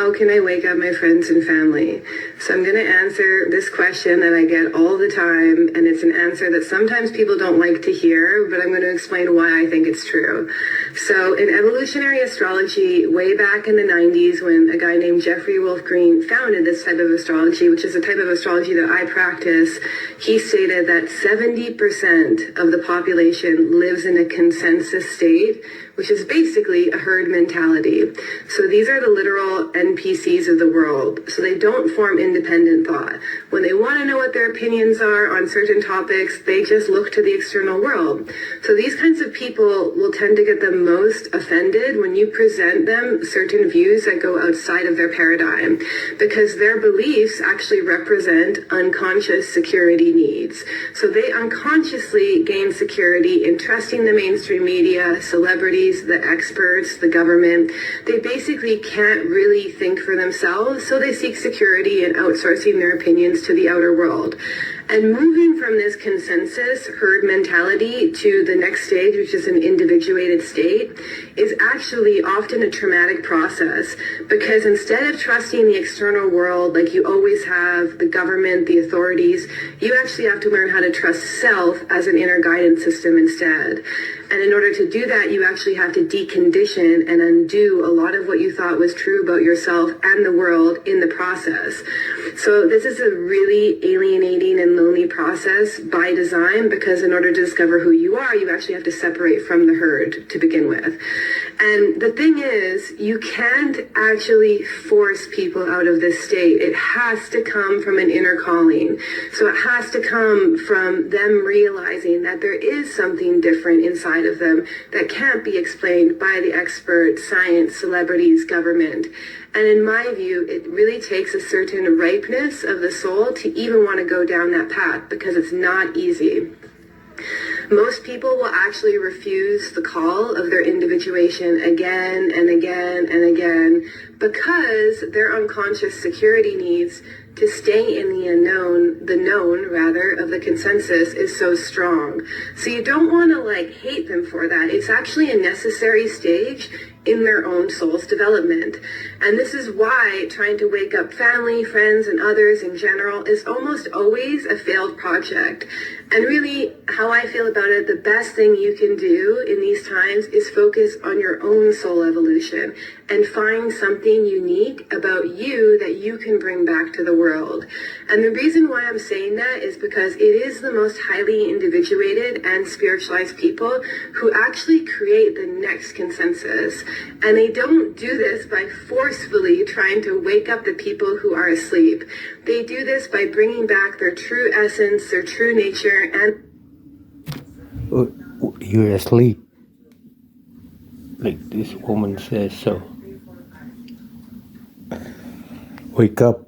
how can I wake up my friends and family? So I'm going to answer this question that I get all the time, and it's an answer that sometimes people don't like to hear, but I'm going to explain why I think it's true. So in evolutionary astrology, way back in the 90s, when a guy named Jeffrey Wolf Green founded this type of astrology, which is a type of astrology that I practice, he stated that 70% of the population lives in a consensus state, which is basically a herd mentality. So these are the literal NPCs of the world. So they don't form independent thought. When they want to know what their opinions are on certain topics, they just look to the external world. So these kinds of people will tend to get the most offended when you present them certain views that go outside of their paradigm, because their beliefs actually represent unconscious security needs. So they unconsciously gain security in trusting the mainstream media, celebrities, the experts, the government. They basically can't really think for themselves, so they seek security in outsourcing their opinions to the outer world. And moving from this consensus herd mentality to the next stage, which is an individuated state, is actually often a traumatic process, because instead of trusting the external world like you always have, the government, the authorities, you actually have to learn how to trust self as an inner guidance system instead. And in order to do that, you actually have to decondition and undo a lot of what you thought was true about yourself and the world in the process. So this is a really alienating and lonely process by design, because in order to discover who you are, you actually have to separate from the herd to begin with. And the thing is, you can't actually force people out of this state. It has to come from an inner calling. So it has to come from them realizing that there is something different inside of them that can't be explained by the experts, science, celebrities, government. And in my view, it really takes a certain ripeness of the soul to even want to go down that path, because it's not easy. Most people will actually refuse the call of their individuation again and again and again, because their unconscious security needs to stay in the unknown, the known rather, of the consensus is so strong. So you don't want to hate them for that. It's actually a necessary stage in their own soul's development. And this is why trying to wake up family, friends, and others in general is almost always a failed project. And really, how I feel about it, the best thing you can do in these times is focus on your own soul evolution and find something unique about you that you can bring back to the world. And the reason why I'm saying that is because it is the most highly individuated and spiritualized people who actually create the next consensus. And they don't do this by forcefully trying to wake up the people who are asleep. They do this by bringing back their true essence, their true nature, and... You're asleep. Like this woman says so. Wake up.